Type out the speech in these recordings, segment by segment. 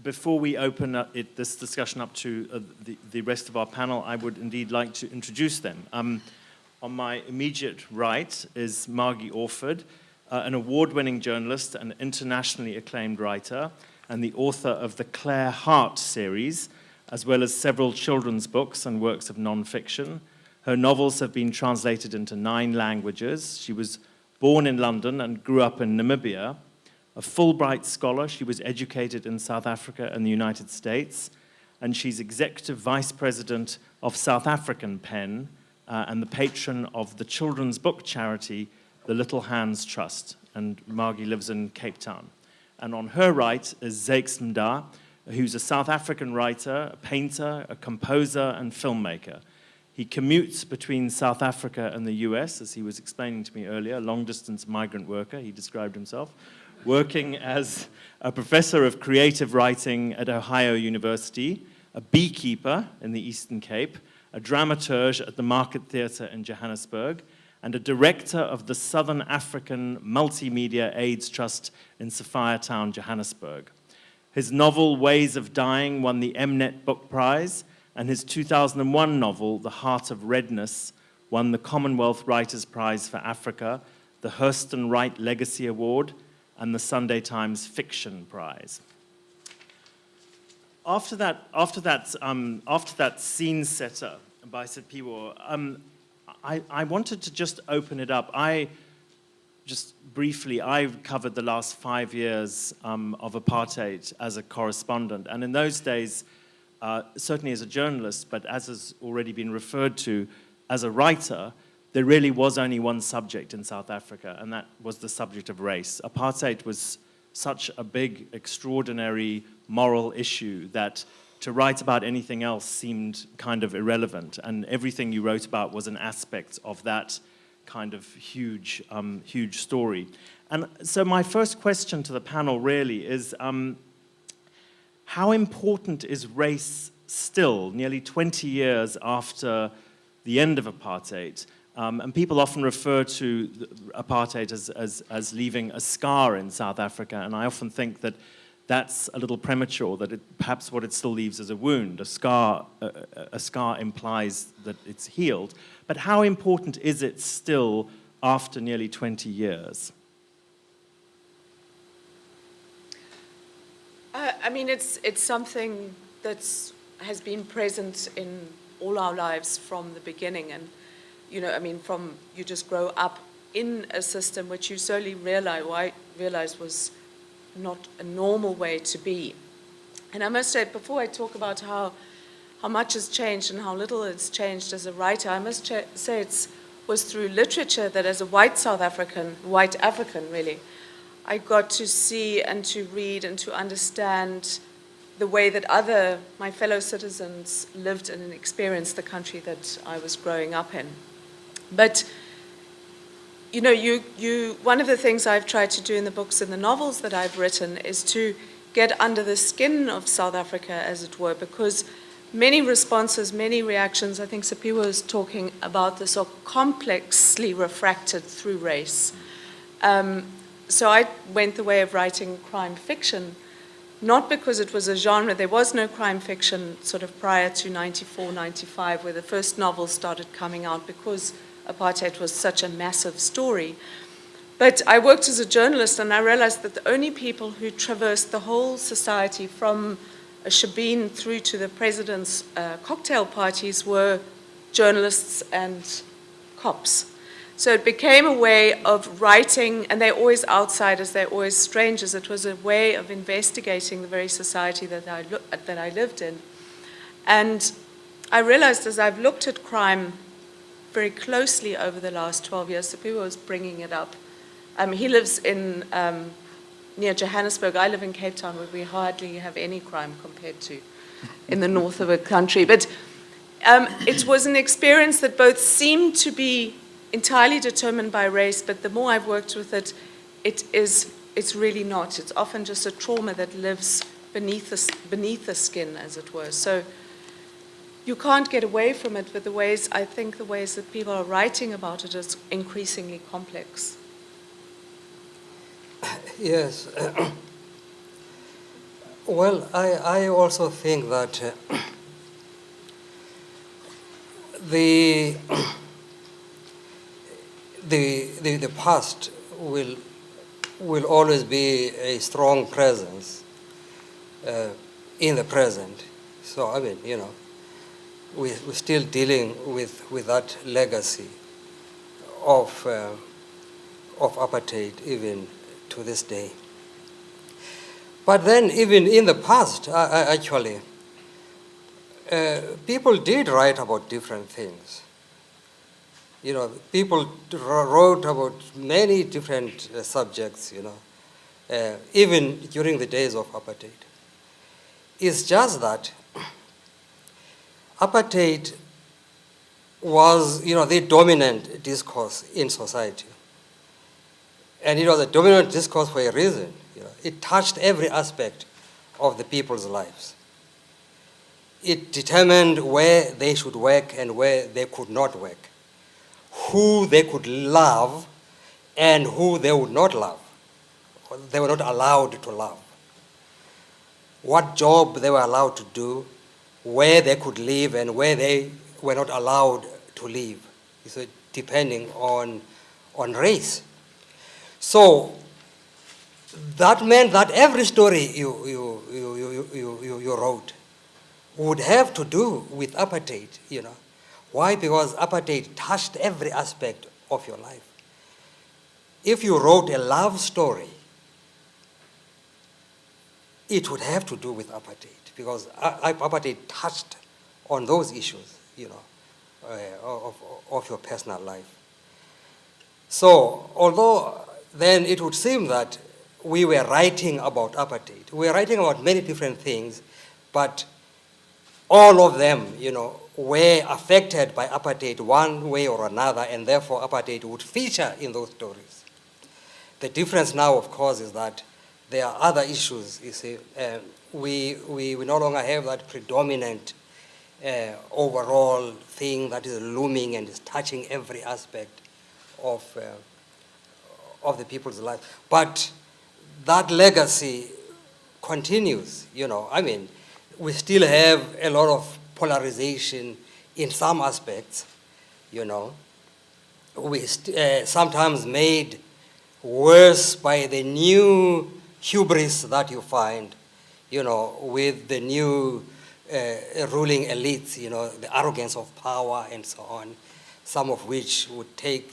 before we open this discussion up to the rest of our panel, I would indeed like to introduce them. On my immediate right is Margie Orford, an award-winning journalist and internationally acclaimed writer, and the author of the Claire Hart series, as well as several children's books and works of non-fiction. Her novels have been translated into 9 languages. She was born in London and grew up in Namibia. A Fulbright scholar, she was educated in South Africa and the United States, and she's executive vice president of South African Pen and the patron of the children's book charity, the Little Hands Trust, and Margie lives in Cape Town. And on her right is Zakes Mda, who's a South African writer, a painter, a composer, and filmmaker. He commutes between South Africa and the US, as he was explaining to me earlier, long-distance migrant worker, he described himself, working as a professor of creative writing at Ohio University, a beekeeper in the Eastern Cape, a dramaturge at the Market Theatre in Johannesburg, and a director of the Southern African Multimedia AIDS Trust in Sophiatown, Johannesburg. His novel, Ways of Dying, won the Mnet Book Prize, and his 2001 novel, The Heart of Redness, won the Commonwealth Writers' Prize for Africa, the Hurston Wright Legacy Award, and the Sunday Times Fiction Prize. After that scene setter by Siphiwe, I wanted to just open it up. Just briefly, I've covered the last 5 years of apartheid as a correspondent, and in those days, certainly as a journalist, but as has already been referred to, as a writer, there really was only one subject in South Africa, and that was the subject of race. Apartheid was such a big, extraordinary moral issue that to write about anything else seemed kind of irrelevant, and everything you wrote about was an aspect of that kind of huge, huge story. And so my first question to the panel really is, how important is race still, nearly 20 years after the end of apartheid? And people often refer to apartheid as leaving a scar in South Africa, and I often think that that's a little premature, that perhaps what it still leaves is a wound. A scar implies that it's healed. But how important is it still after nearly 20 years? I mean, it's something that has been present in all our lives from the beginning. And, you know, I mean, you just grow up in a system which you slowly realize was not a normal way to be. And I must say, before I talk about how much has changed and how little it's changed as a writer, I must say it was through literature that as a white African really, I got to see and to read and to understand the way that my fellow citizens lived and experienced the country that I was growing up in. But you know, one of the things I've tried to do in the books and the novels that I've written is to get under the skin of South Africa, as it were, because many responses, many reactions, I think Siphiwe was talking about this, are complexly refracted through race. So I went the way of writing crime fiction, not because it was a genre. There was no crime fiction sort of prior to 94, 95, where the first novels started coming out, because apartheid was such a massive story. But I worked as a journalist, and I realized that the only people who traversed the whole society from a shebeen through to the president's cocktail parties were journalists and cops. So it became a way of writing, and they're always outsiders, they're always strangers. It was a way of investigating the very society that I lived in. And I realized, as I've looked at crime very closely over the last 12 years, Siphiwe was bringing it up. He lives in near Johannesburg. I live in Cape Town, where we hardly have any crime compared to in the north of the country. But it was an experience that both seemed to be entirely determined by race, but the more I've worked with it, it's really not. It's often just a trauma that lives beneath the skin, as it were. So you can't get away from it, but I think the ways that people are writing about it is increasingly complex. Yes. Well, I also think that the, the past will always be a strong presence in the present. So, I mean, we're still dealing with that legacy of apartheid even to this day. But then, even in the past, actually, people did write about different things. People wrote about many different subjects, even during the days of apartheid. It's just that apartheid was, the dominant discourse in society. And it was a dominant discourse for a reason. It touched every aspect of the people's lives. It determined where they should work and where they could not work, who they could love and who they would not love. They were not allowed to love. What job they were allowed to do, where they could live and where they were not allowed to live, so depending on race. So that meant that every story you wrote would have to do with apartheid, Why? Because apartheid touched every aspect of your life. If you wrote a love story, it would have to do with apartheid, because apartheid touched on those issues, of your personal life. So, although then it would seem that we were writing about apartheid, we were writing about many different things, but all of them, were affected by apartheid one way or another, and therefore apartheid would feature in those stories. The difference now, of course, is that there are other issues, you see. We no longer have that predominant overall thing that is looming and is touching every aspect of the people's life. But that legacy continues, we still have a lot of polarization in some aspects, We sometimes made worse by the new hubris that you find, with the new ruling elites, the arrogance of power and so on, some of which would take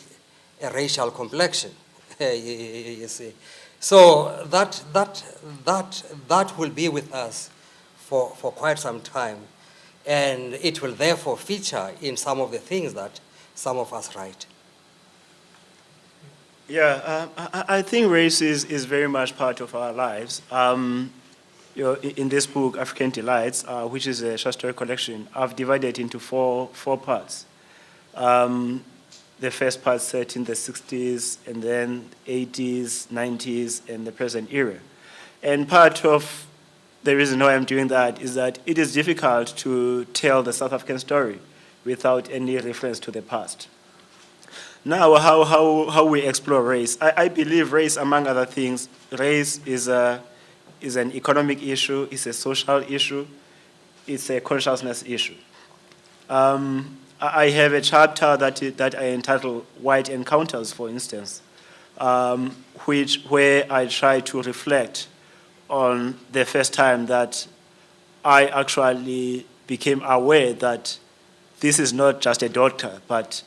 a racial complexion, you see. So that will be with us for quite some time, and it will therefore feature in some of the things that some of us write. Yeah, I think race is very much part of our lives. In this book, African Delights, which is a short story collection, I've divided into four parts. The first part set in the 60s, and then 80s, 90s, and the present era. And part of the reason why I'm doing that is that it is difficult to tell the South African story without any reference to the past. Now, how we explore race. I believe race, among other things, race is an economic issue, it's a social issue, it's a consciousness issue. I have a chapter that I entitle White Encounters, for instance, where I try to reflect on the first time that I actually became aware that this is not just a doctor, but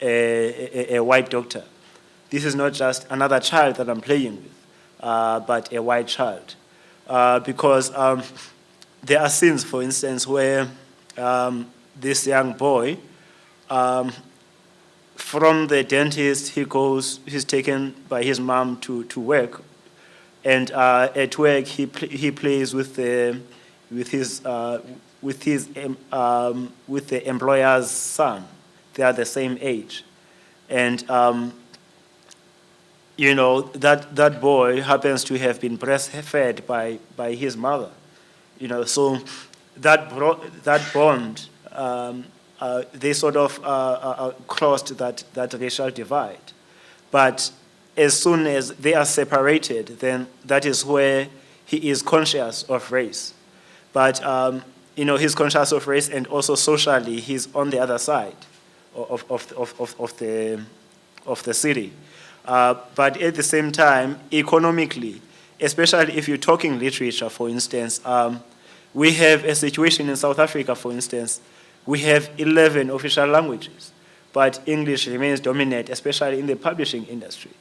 a white doctor. This is not just another child that I'm playing with, but a white child. Because there are scenes, for instance, where this young boy, from the dentist, he's taken by his mom to work, and at work he plays with the employer's son. They are the same age, and that boy happens to have been breastfed by his mother, so that bond. They sort of crossed that racial divide. But as soon as they are separated, then that is where he is conscious of race. But, he's conscious of race, and also socially, he's on the other side of the city. But at the same time, economically, especially if you're talking literature, for instance, we have a situation in South Africa, for instance, we have 11 official languages, but English remains dominant, especially in the publishing industry.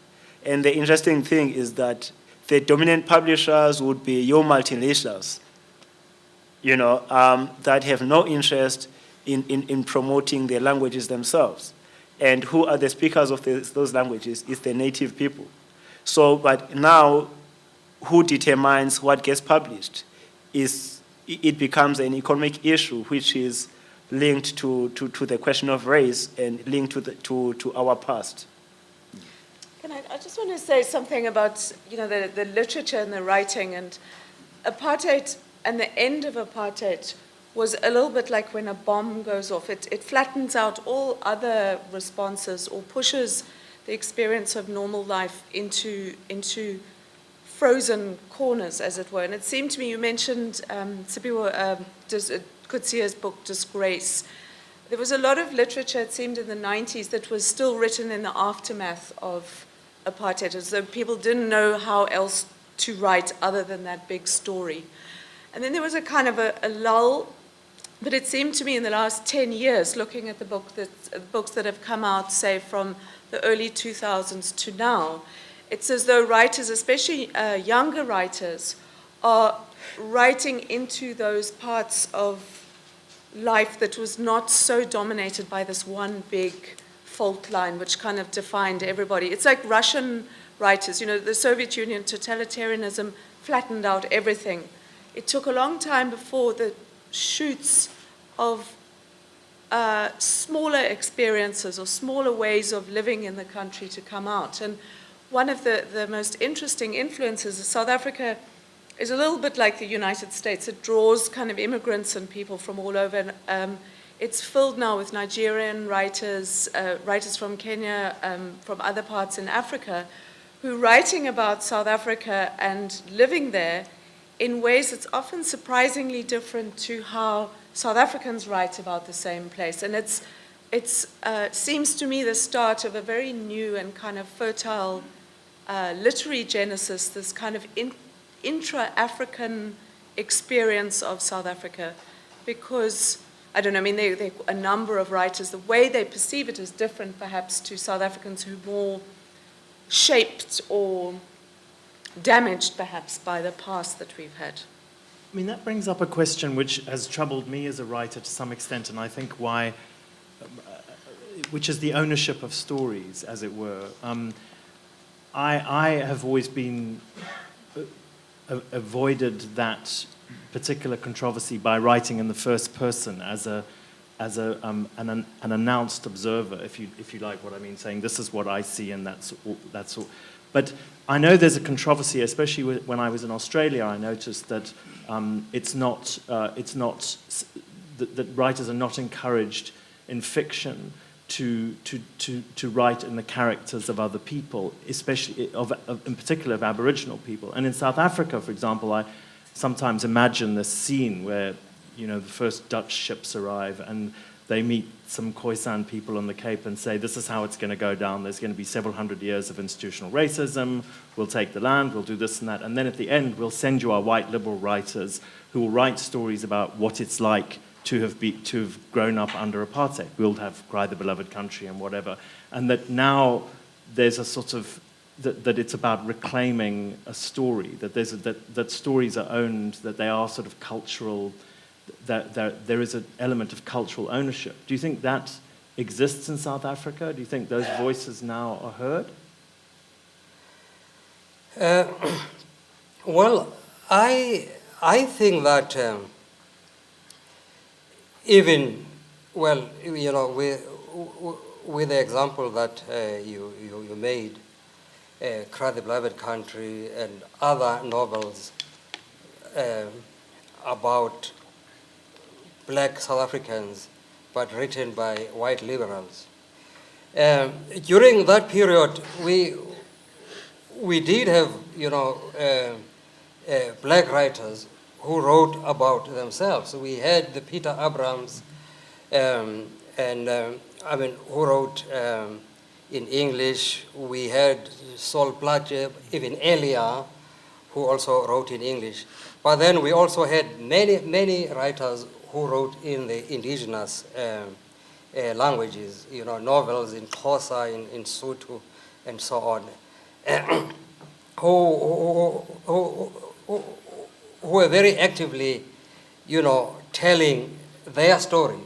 And the interesting thing is that the dominant publishers would be your multinationals, that have no interest in promoting their languages themselves. And who are the speakers of those languages? It's the native people. So, but now, who determines what gets published? It becomes an economic issue, which is linked to the question of race and linked to our past. I just want to say something about the literature and the writing, and apartheid and the end of apartheid was a little bit like when a bomb goes off. It flattens out all other responses or pushes the experience of normal life into frozen corners, as it were. And it seemed to me, you mentioned Kutsia's book, Disgrace. There was a lot of literature, it seemed, in the 90s that was still written in the aftermath of apartheid, as though people didn't know how else to write other than that big story. And then there was a kind of a lull, but it seemed to me in the last 10 years, looking at the books that have come out, say, from the early 2000s to now, it's as though writers, especially younger writers, are writing into those parts of life that was not so dominated by this one big fault line which kind of defined everybody. It's like Russian writers, the Soviet Union, totalitarianism flattened out everything. It took a long time before the shoots of smaller experiences or smaller ways of living in the country to come out. And one of the most interesting influences is South Africa is a little bit like the United States. It draws kind of immigrants and people from all over. It's filled now with Nigerian writers, writers from Kenya, from other parts in Africa, who are writing about South Africa and living there in ways that's often surprisingly different to how South Africans write about the same place. And it seems to me the start of a very new and kind of fertile literary genesis, this kind of intra-African experience of South Africa, because, I don't know, I mean, there are a number of writers, the way they perceive it is different perhaps to South Africans who are more shaped or damaged perhaps by the past that we've had. I mean, that brings up a question which has troubled me as a writer to some extent, and I think why, which is the ownership of stories, as it were. I have always been avoided that particular controversy by writing in the first person as an announced observer, if you like what I mean, saying this is what I see and that's all. But I know there's a controversy, especially when I was in Australia. I noticed that that writers are not encouraged in fiction to write in the characters of other people, especially in particular of Aboriginal people. And in South Africa, for example, I sometimes imagine this scene where the first Dutch ships arrive and they meet some Khoisan people on the Cape and say, this is how it's going to go down. There's going to be several hundred years of institutional racism. We'll take the land. We'll do this and that. And then at the end, we'll send you our white liberal writers who will write stories about what it's like to have grown up under apartheid. We'll have Cry the Beloved Country and whatever. And that now there's a sort of, that it's about reclaiming a story, that stories are owned, that they are sort of cultural, that there is an element of cultural ownership. Do you think that exists in South Africa? Do you think those voices now are heard? Well, I think that even, well, with the example that you made, Cry the Beloved Country and other novels about black South Africans, but written by white liberals. During that period, we did have, black writers who wrote about themselves. We had the Peter Abrams, who wrote in English. We had Saul Plaatje, even Elia, who also wrote in English. But then we also had many writers who wrote in the indigenous languages, novels in Xhosa, in Sotho, and so on, who were very actively, telling their story,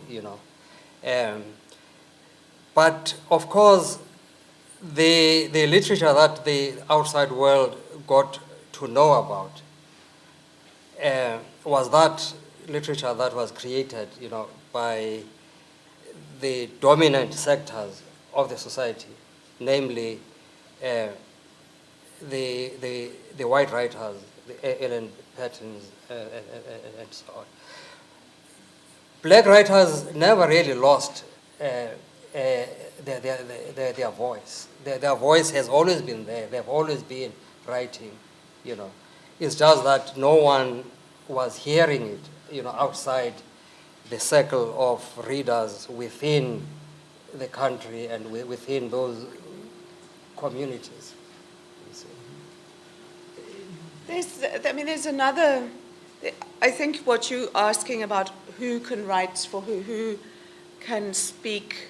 But of course, the literature that the outside world got to know about was that literature that was created, by the dominant sectors of the society, namely the white writers, the Ellen Pattons, and so on. Black writers never really lost their voice. Their voice has always been there. They've always been writing, It's just that no one was hearing it, outside the circle of readers within the country and within those communities. There's another, I think what you're asking about, who can write for who can speak,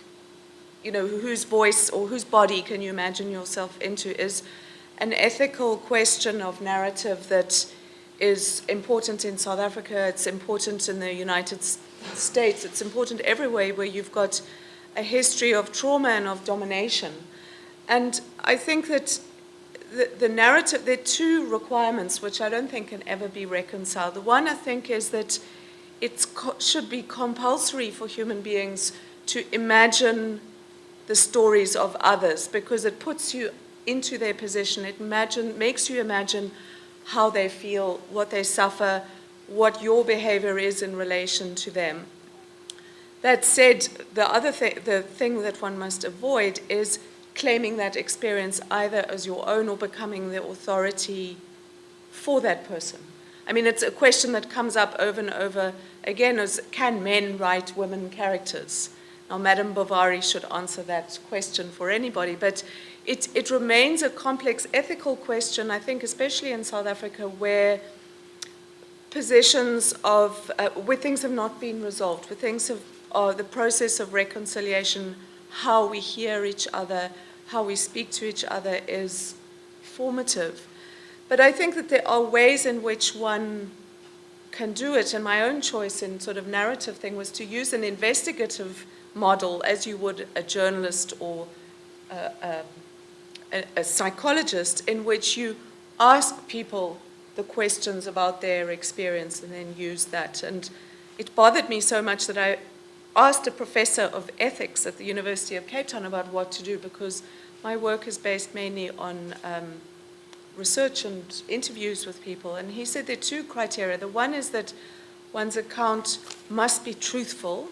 whose voice or whose body can you imagine yourself into, is an ethical question of narrative that is important in South Africa, it's important in the United States, it's important everywhere where you've got a history of trauma and of domination. And I think that the narrative, there are two requirements which I don't think can ever be reconciled. The one, I think, is that it should be compulsory for human beings to imagine the stories of others, because it puts you into their position. It makes you imagine how they feel, what they suffer, what your behavior is in relation to them. That said, the thing that one must avoid is claiming that experience either as your own or becoming the authority for that person. I mean, it's a question that comes up over and over again, is can men write women characters? Now, Madame Bovary should answer that question for anybody, but it remains a complex ethical question, I think, especially in South Africa, where positions of, where things have not been resolved, where things have, the process of reconciliation, how we hear each other, how we speak to each other is formative. But I think that there are ways in which one can do it, and my own choice in sort of narrative thing was to use an investigative model as you would a journalist or a psychologist, in which you ask people the questions about their experience and then use that. And it bothered me so much that I asked a professor of ethics at the University of Cape Town about what to do, because my work is based mainly on research and interviews with people. And he said there are two criteria. The one is that one's account must be truthful,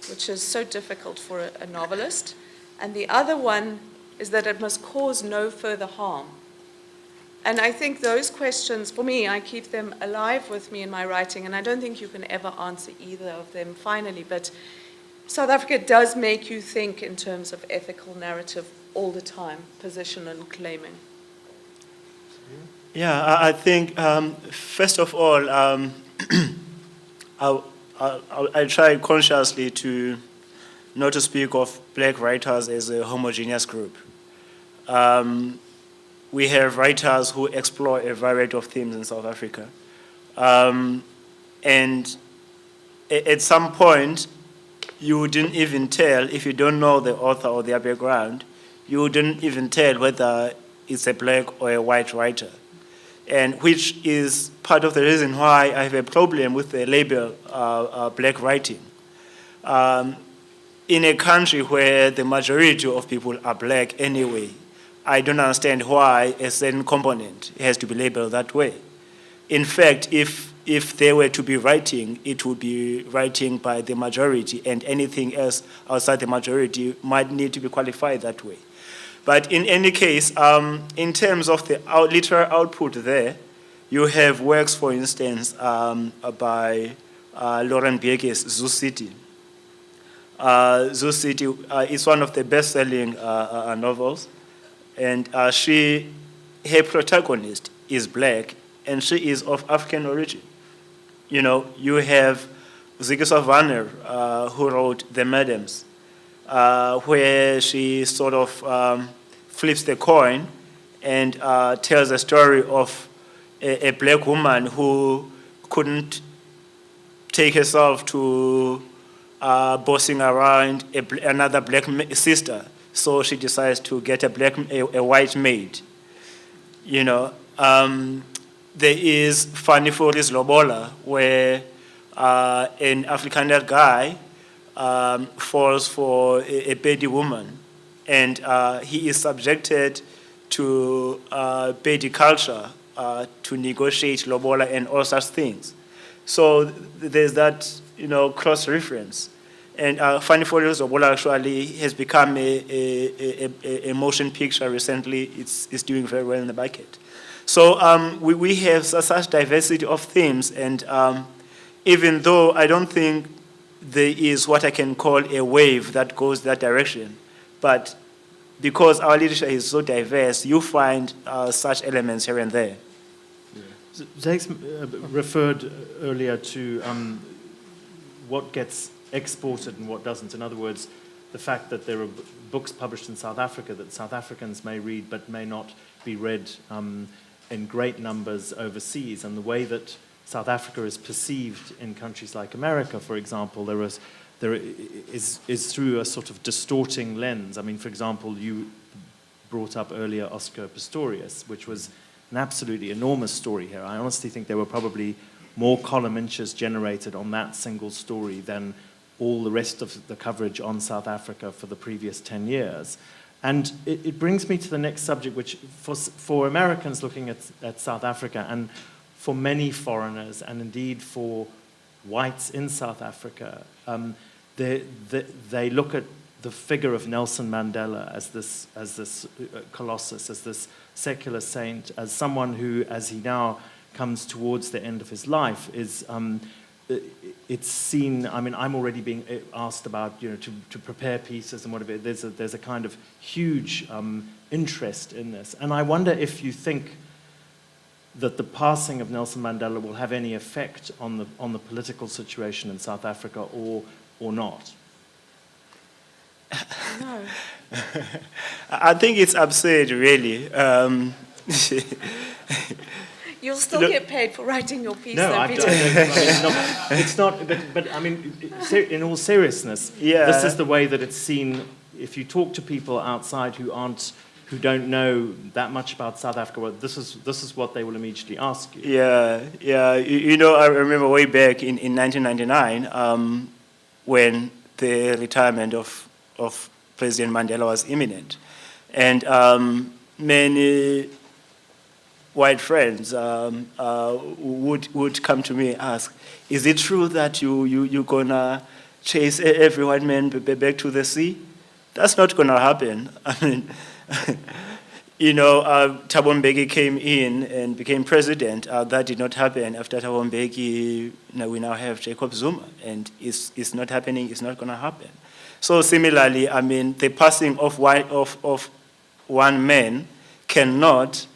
which is so difficult for a novelist. And the other one is that it must cause no further harm. And I think those questions, for me, I keep them alive with me in my writing, and I don't think you can ever answer either of them finally. But South Africa does make you think in terms of ethical narrative all the time, position and claiming. Yeah, I think, first of all, I try consciously to not to speak of black writers as a homogeneous group. We have writers who explore a variety of themes in South Africa. And at some point, you didn't even tell, if you don't know the author or their background, you didn't even tell whether it's a black or a white writer. And which is part of the reason why I have a problem with the label black writing. In a country where the majority of people are black anyway, I don't understand why a certain component has to be labeled that way. In fact, if they were to be writing, it would be writing by the majority, and anything else outside the majority might need to be qualified that way. But in any case, in terms of the literal output there, You have works, for instance, by Lauren Biege's Zoo City. Zoo City is one of the best-selling novels, and her protagonist is black, and she is of African origin. You know, you have Ziggy Savannah, who wrote The Madams, where she sort of flips the coin and tells a story of a black woman who couldn't take herself to bossing around another black sister, so she decides to get a white maid. You know, there is Fanny Fori's Lobola, where an Afrikaner guy falls for a Pedi woman, and he is subjected to Pedi culture to negotiate Lobola and all such things. So there's that, you know, cross-reference. And Fanny Fori's Lobola actually has become a motion picture recently. It's doing very well in the market. So we have such diversity of themes, and even though I don't think there is what I can call a wave that goes that direction, but because our literature is so diverse, you find such elements here and there. Zex referred earlier to what gets exported and what doesn't. In other words, the fact that there are books published in South Africa that South Africans may read but may not be read in great numbers overseas, and the way that South Africa is perceived in countries like America, for example, there is through a sort of distorting lens. I mean, for example, you brought up earlier Oscar Pistorius, which was an absolutely enormous story here. I honestly think there were probably more column inches generated on that single story than all the rest of the coverage on South Africa for the previous 10 years. And it brings me to the next subject, which for Americans looking at South Africa, and for many foreigners, and indeed for whites in South Africa, they look at the figure of Nelson Mandela as this colossus, as this secular saint, as someone who, as he now comes towards the end of his life, is it's seen. I mean, I'm already being asked about, you know, to prepare pieces and whatever. There's a kind of huge interest in this, and I wonder if you think that the passing of Nelson Mandela will have any effect on the political situation in South Africa, or not. No. I think it's absurd, really. You'll still Look, get paid for writing your piece, No, though, I Peter. don't. It's not. But I mean, in all seriousness, Yeah. this is the way that it's seen. If you talk to people outside who don't know that much about South Africa, well, this is what they will immediately ask you. Yeah. You know, I remember way back in 1999 when the retirement of President Mandela was imminent, and many white friends would come to me and ask, "Is it true that you're gonna chase every white man back to the sea?" That's not gonna happen. I mean, you know, Thabo Mbeki came in and became president. That did not happen. After Thabo Mbeki, we now have Jacob Zuma, and it's not happening. It's not gonna happen. So similarly, I mean, the passing of one man cannot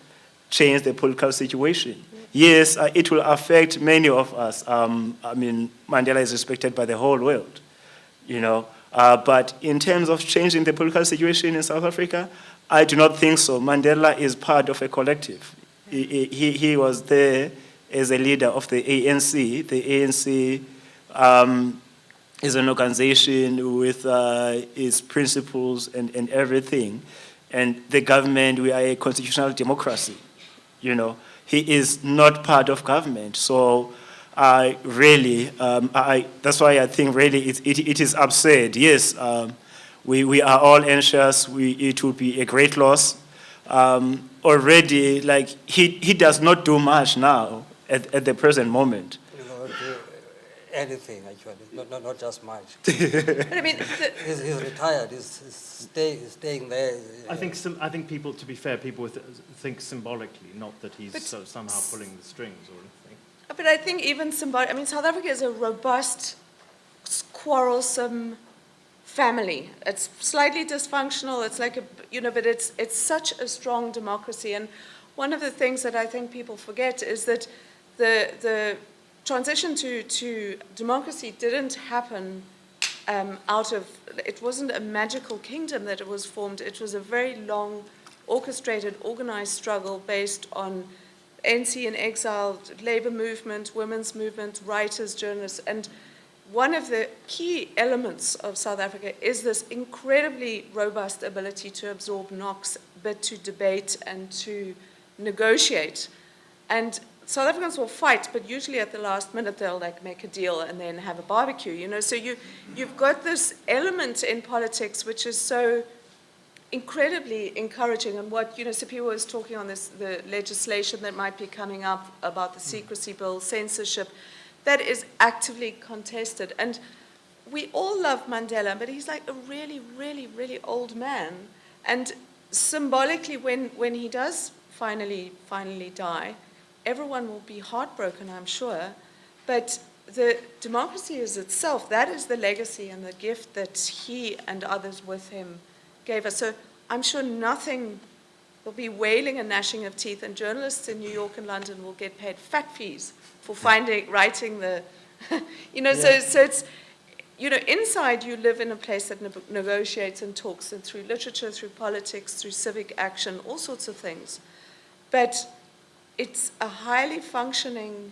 change the political situation. Yes, it will affect many of us. I mean, Mandela is respected by the whole world, you know. But in terms of changing the political situation in South Africa, I do not think so. Mandela is part of a collective. He was there as a leader of the ANC. The ANC is an organization with its principles and everything. And the government, we are a constitutional democracy. You know, he is not part of government. So really, that's why I think really it is absurd. Yes, we are all anxious. It would be a great loss. Already, like, he does not do much now at the present moment. anything, actually, not just much. But I mean, He's retired, he's staying there. I think people, to be fair, people think symbolically, not that he's But somehow pulling the strings or anything. but I think even symbolic, I mean, South Africa is a robust, quarrelsome family. It's slightly dysfunctional, it's like but it's such a strong democracy. And one of the things that I think people forget is that the transition to democracy didn't happen it wasn't a magical kingdom that it was formed. It was a very long, orchestrated, organized struggle based on ANC in exile, labor movement, women's movement, writers, journalists. And one of the key elements of South Africa is this incredibly robust ability to absorb knocks, but to debate and to negotiate. And South Africans will fight, but usually at the last minute they'll like make a deal and then have a barbecue, So you've got this element in politics which is so incredibly encouraging. And what, Sipiwa was talking on the legislation that might be coming up about the secrecy bill, censorship, that is actively contested. And we all love Mandela, but he's like a really, really, really old man. And symbolically, when he does finally die, everyone will be heartbroken, I'm sure. But the democracy is itself, that is the legacy and the gift that he and others with him gave us. So I'm sure nothing will be wailing and gnashing of teeth, and journalists in New York and London will get paid fat fees for writing the, so it's, inside you live in a place that negotiates and talks, and through literature, through politics, through civic action, all sorts of things. But it's a highly functioning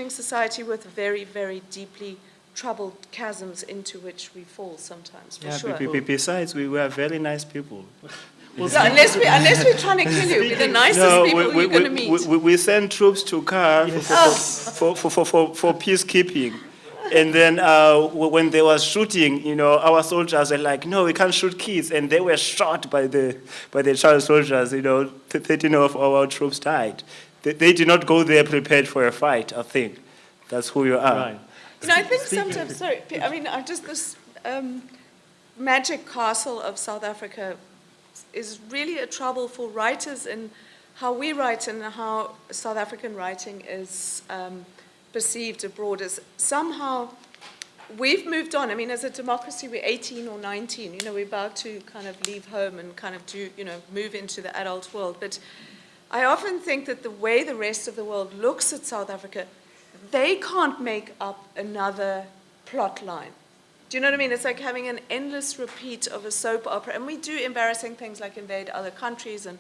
society with very, very deeply troubled chasms into which we fall sometimes, for sure. Besides, we were very nice people. Well, yeah, unless we're trying to kill you, we're the nicest people you're going to meet. We send troops to Kar for peacekeeping. And then when they were shooting, our soldiers were like, no, we can't shoot kids. And they were shot by the child soldiers, 13 of our troops died. They did not go there prepared for a fight, I think. That's who you are. Right. I think sometimes, this magic castle of South Africa is really a trouble for writers in how we write and how South African writing is perceived abroad. As somehow we've moved on. As a democracy, we're 18 or 19. We're about to kind of leave home and kind of move into the adult world. But I often think that the way the rest of the world looks at South Africa, they can't make up another plot line. Do you know what I mean? It's like having an endless repeat of a soap opera. And we do embarrassing things like invade other countries and,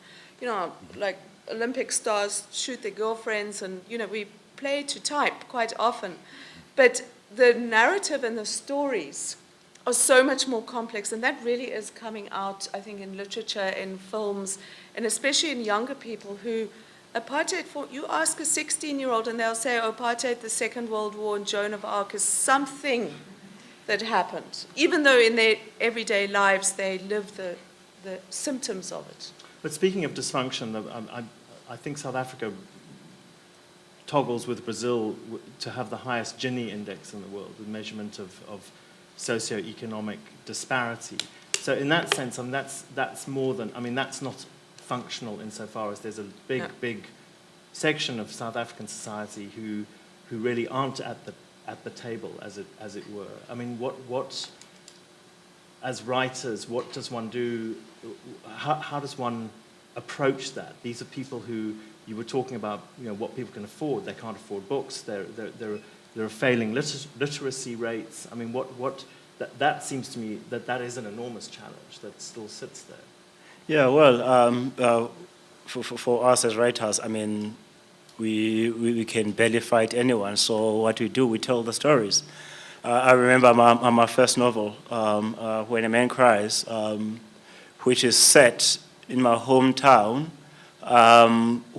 like Olympic stars shoot their girlfriends and, we play to type quite often. But the narrative and the stories are so much more complex. And that really is coming out, I think, in literature, in films, and especially in younger people who apartheid, you ask a 16-year-old and they'll say, apartheid, the Second World War, and Joan of Arc is something that happened, even though in their everyday lives they live the symptoms of it. But speaking of dysfunction, I think South Africa toggles with Brazil to have the highest Gini index in the world, the measurement of socioeconomic disparity. So in that sense, that's more than, that's not functional insofar as there's a big section of South African society who really aren't at the table, as it were. What as writers, what does one do? How does one approach that? These are people who you were talking about. What people can afford. They can't afford books. There are failing literacy rates. That seems to me that is an enormous challenge that still sits there. Yeah, well, for us as writers, we can barely fight anyone. So what we do, we tell the stories. I remember my first novel, When a Man Cries, which is set in my hometown,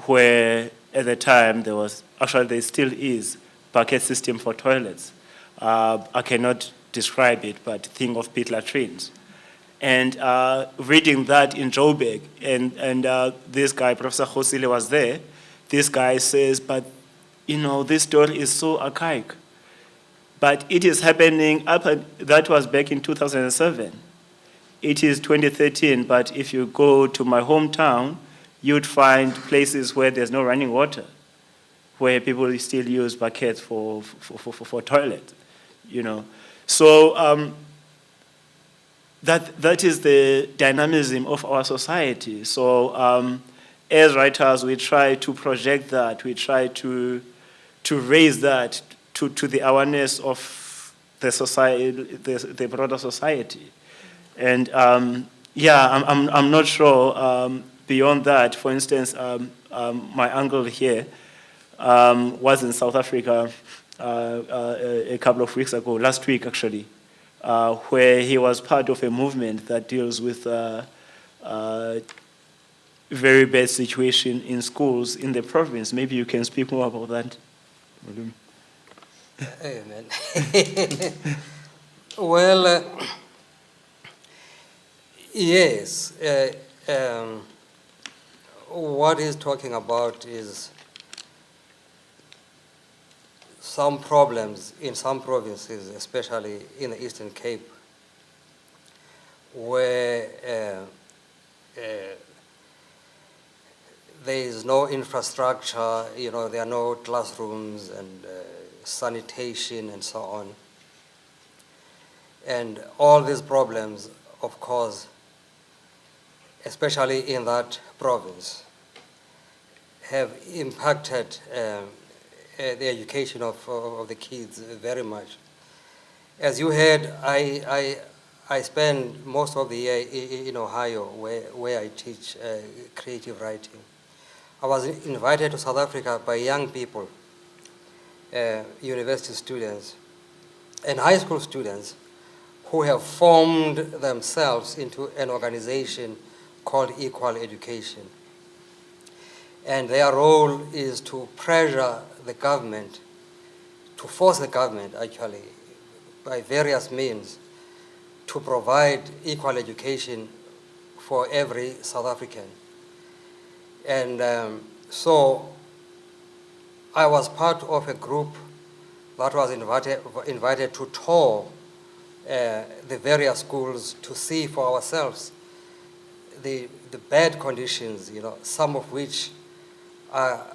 where at the time there still is, bucket system for toilets. I cannot describe it, but think of pit latrines. And reading that in Joburg, and this guy, Professor Khosile, was there. This guy says, but this story is so archaic. But it is happening that was back in 2007. It is 2013, but if you go to my hometown, you'd find places where there's no running water, where people still use buckets for toilet, So that is the dynamism of our society. So as writers, we try to project that, we try to raise that to the awareness of the society, the broader society. And I'm not sure beyond that. For instance, my uncle here was in South Africa a couple of weeks ago, last week actually, where he was part of a movement that deals with very bad situation in schools in the province. Maybe you can speak more about that. Amen. Well, yes. What he's talking about is some problems in some provinces, especially in the Eastern Cape, where there is no infrastructure, there are no classrooms and sanitation and so on. And all these problems, of course, especially in that province, have impacted the education of the kids very much. As you heard, I spend most of the year in Ohio, where I teach creative writing. I was invited to South Africa by young people, university students, and high school students who have formed themselves into an organization called Equal Education. And their role is to pressure the government, to force the government actually, by various means, to provide equal education for every South African. And so I was part of a group that was invited to tour the various schools to see for ourselves the bad conditions, some of which are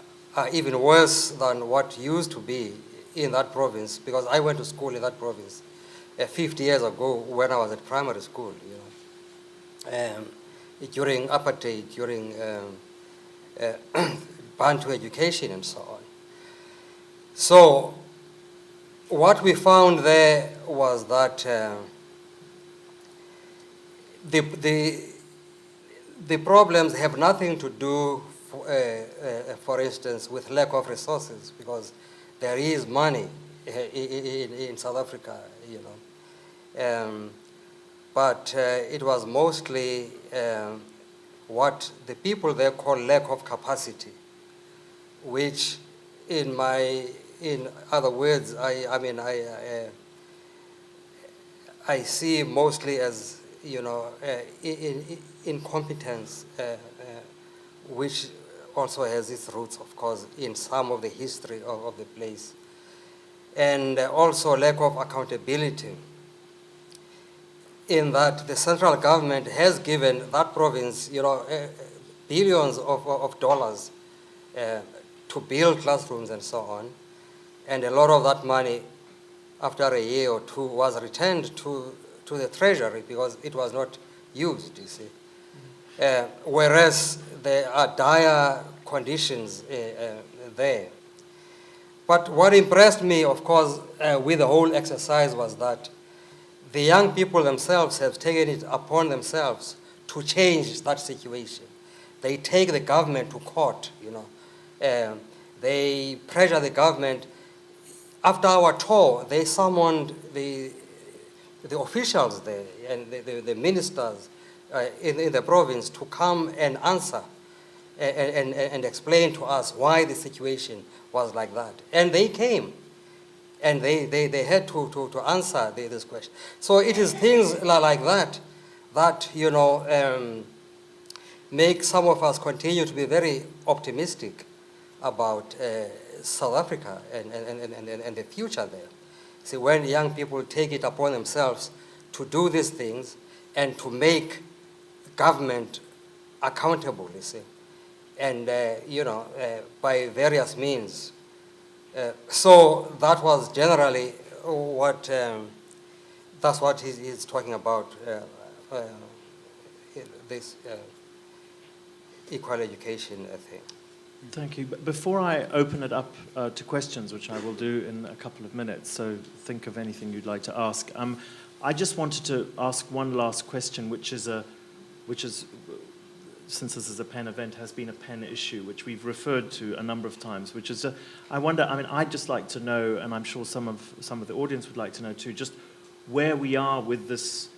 even worse than what used to be in that province, because I went to school in that province 50 years ago when I was at primary school, during apartheid, during Bantu education and so on. So what we found there was that the problems have nothing to do, for instance, with lack of resources, because there is money in South Africa, but it was mostly what the people there call lack of capacity, which in other words, I see mostly as, incompetence, which also has its roots, of course, in some of the history of the place. And also lack of accountability, in that the central government has given that province, billions of dollars to build classrooms and so on. And a lot of that money, after a year or two, was returned to the treasury because it was not used, you see. Whereas there are dire conditions there. But what impressed me, of course, with the whole exercise was that the young people themselves have taken it upon themselves to change that situation. They take the government to court, they pressure the government. After our tour, they summoned the officials there and the ministers in the province to come and answer and explain to us why the situation was like that. And they came, and they had to answer this question. So it is things like that make some of us continue to be very optimistic about South Africa and the future there. See, when young people take it upon themselves to do these things and to make government accountable, you see, and by various means. So that was generally what that's what he's talking about. This equal education thing. Thank you. But before I open it up to questions, which I will do in a couple of minutes, so think of anything you'd like to ask. I just wanted to ask one last question, which is, since this is a PEN event, has been a PEN issue, which we've referred to a number of times, which is, I wonder, I mean, I'd just like to know, and I'm sure some of the audience would like to know too, just where we are with this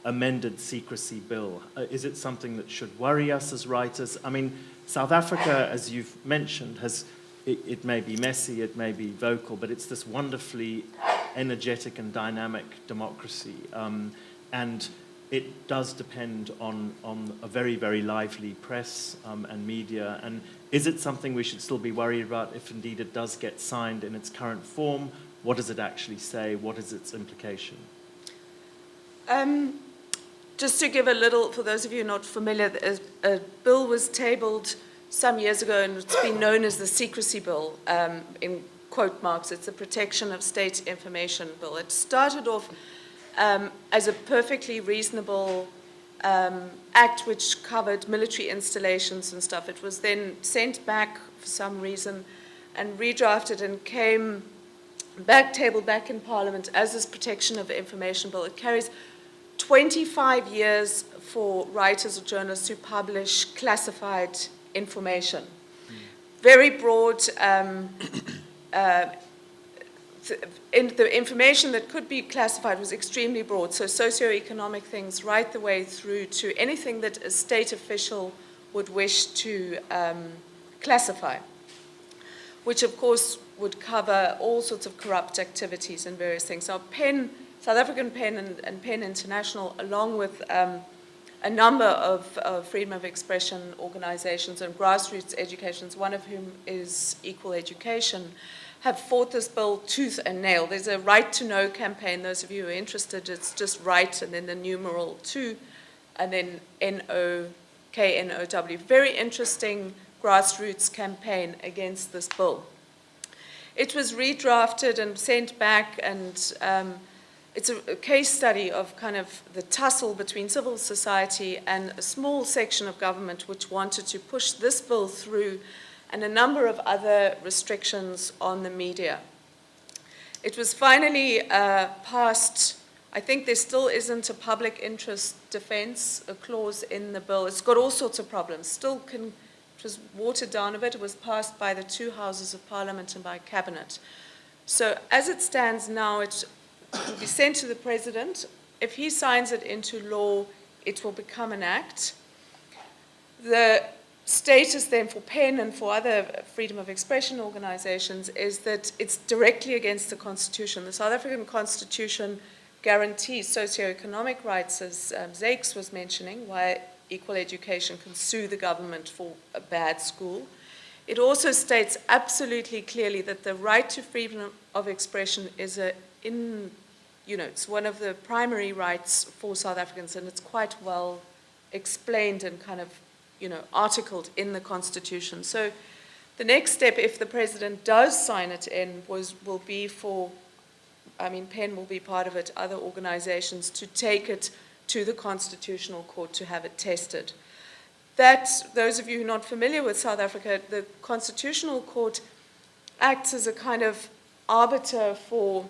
amended secrecy bill. Is it something that should worry us as writers? I mean, South Africa, as you've mentioned, it may be messy, it may be vocal, but it's this wonderfully energetic and dynamic democracy. And it does depend on a very, very lively press and media. And is it something we should still be worried about if indeed it does get signed in its current form? What does it actually say? What is its implication? Just to give a little, for those of you not familiar, a bill was tabled some years ago, and it's been known as the secrecy bill, in quote marks. It's the Protection of State Information Bill. It started off as a perfectly reasonable act which covered military installations and stuff. It was then sent back for some reason and redrafted and came back, tabled back in Parliament as this Protection of Information Bill. It carries 25 years for writers or journalists to publish classified information. Very broad. The information that could be classified was extremely broad, so socioeconomic things right the way through to anything that a state official would wish to classify, which of course would cover all sorts of corrupt activities and various things. Now, PEN, South African PEN and PEN International, along with a number of freedom of expression organizations and grassroots educations, one of whom is Equal Education, have fought this bill tooth and nail. There's a Right to Know campaign. Those of you who are interested, it's just right and then the numeral 2 and then NOKNOW. Very interesting grassroots campaign against this bill. It was redrafted and sent back, and it's a case study of kind of the tussle between civil society and a small section of government which wanted to push this bill through and a number of other restrictions on the media. It was finally passed. I think there still isn't a public interest defense, a clause in the bill. It's got all sorts of problems. It was watered down a bit. It was passed by the two houses of Parliament and by Cabinet. So as it stands now, it will be sent to the President. If he signs it into law, it will become an act. The status then for PEN and for other freedom of expression organizations is that it's directly against the Constitution. The South African Constitution guarantees socioeconomic rights, as Zakes was mentioning, why Equal Education can sue the government for a bad school. It also states absolutely clearly that the right to freedom of expression is it's one of the primary rights for South Africans, and it's quite well explained and kind of articled in the Constitution. So the next step, if the President does sign it in, will be PEN will be part of it, other organizations, to take it to the Constitutional Court to have it tested. Those of you who are not familiar with South Africa, the Constitutional Court acts as a kind of arbiter for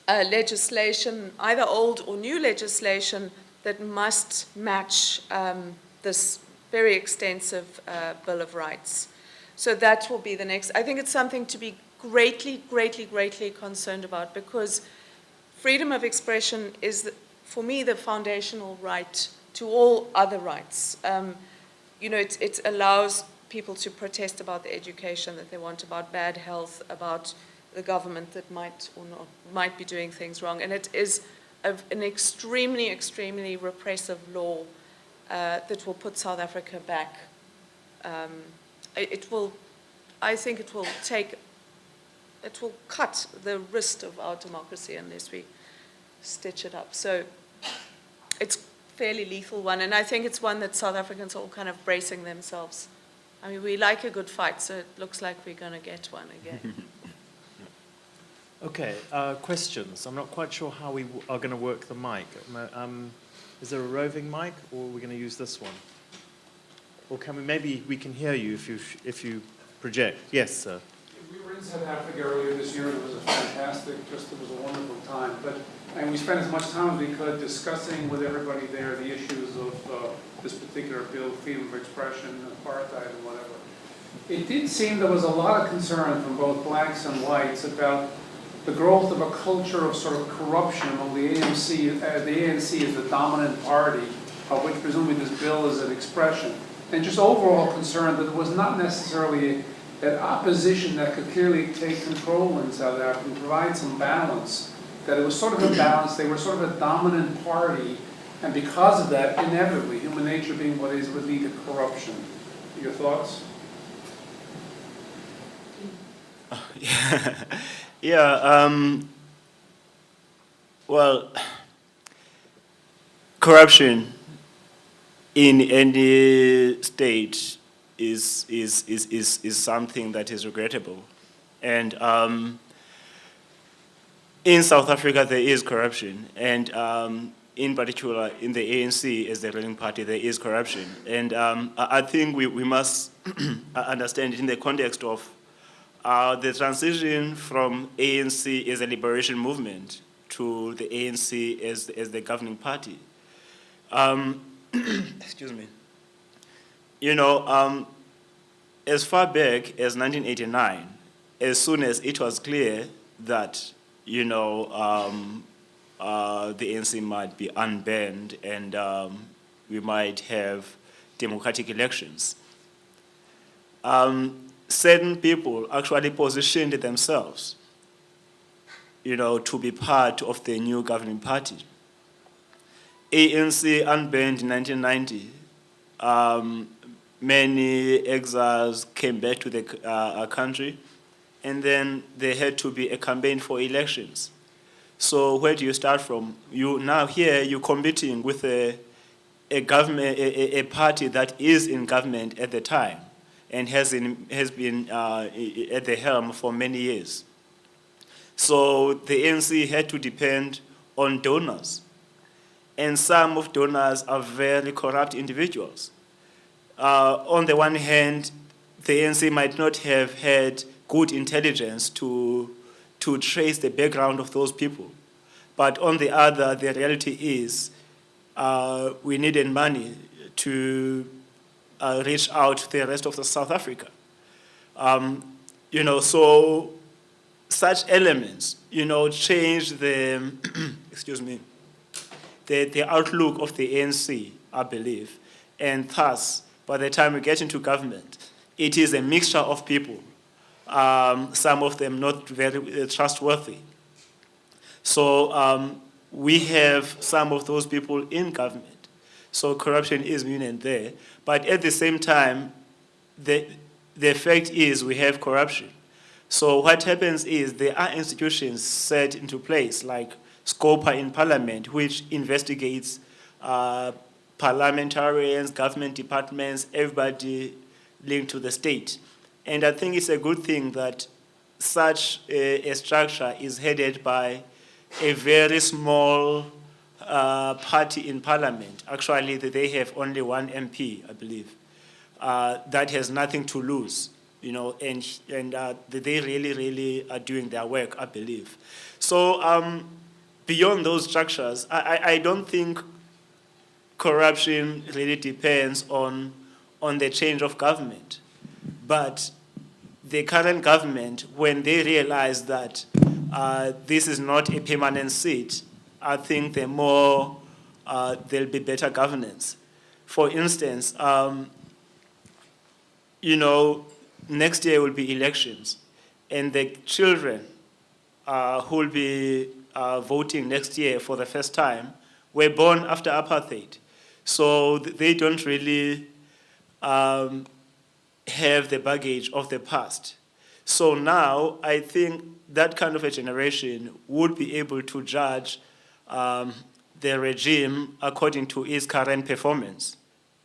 legislation, either old or new legislation, that must match this very extensive Bill of Rights. So that will be the next. I think it's something to be greatly, greatly, greatly concerned about, because freedom of expression is, for me, the foundational right to all other rights. It allows people to protest about the education that they want, about bad health, about the government that might be doing things wrong. And it is an extremely, extremely repressive law that will put South Africa back. It will I think it will cut the wrist of our democracy unless we stitch it up. So it's a fairly lethal one, and I think it's one that South Africans are all kind of bracing themselves. I mean, we like a good fight, so it looks like we're going to get one again. Okay, questions. I'm not quite sure how we are going to work the mic. Is there a roving mic, or are we going to use this one? Or maybe we can hear you if you project. Yes, sir. We were in South Africa earlier this year, and it was a fantastic, it was a wonderful time. And we spent as much time as we could discussing with everybody there the issues of this particular bill, freedom of expression, apartheid, and whatever. It did seem there was a lot of concern from both blacks and whites about the growth of a culture of sort of corruption among the ANC. The ANC is the dominant party, of which presumably this bill is an expression. And just overall concern that it was not necessarily an opposition that could clearly take control in South Africa and provide some balance, that it was sort of a balance, they were sort of a dominant party, and because of that, inevitably, human nature being what is, would lead to corruption. Your thoughts? Well, corruption in any state is something that is regrettable. And in South Africa, there is corruption. And in particular, in the ANC as the ruling party, there is corruption. And I think we must understand it in the context of the transition from ANC as a liberation movement to the ANC as the governing party. Excuse me. You know, as far back as 1989, as soon as it was clear that, you know, the ANC might be unbanned and we might have democratic elections, certain people actually positioned themselves, you know, to be part of the new governing party. ANC unbanned in 1990. Many exiles came back to the country, and then there had to be a campaign for elections. So where do you start from? Now here you're competing with a government, a party that is in government at the time and has been at the helm for many years. So the ANC had to depend on donors. And some of donors are very corrupt individuals. On the one hand, the ANC might not have had good intelligence to trace the background of those people. But on the other, the reality is we needed money to reach out to the rest of the South Africa. You know, so such elements, you know, change the, excuse me, the outlook of the ANC, I believe. And thus, by the time we get into government, it is a mixture of people, some of them not very trustworthy. So we have some of those people in government. So corruption is imminent there. But at the same time, the fact is we have corruption. So what happens is there are institutions set into place, like SCOPA in Parliament, which investigates parliamentarians, government departments, everybody linked to the state. And I think it's a good thing that such a structure is headed by a very small party in Parliament. Actually, they have only one MP, I believe, that has nothing to lose, you know, and they really are doing their work, I believe. So beyond those structures, I don't think corruption really depends on the change of government. But the current government, when they realize that this is not a permanent seat, I think there'll be better governance. For instance, you know, next year will be elections, and the children who will be voting next year for the first time were born after apartheid. So they don't really have the baggage of the past. So now I think that kind of a generation would be able to judge the regime according to its current performance.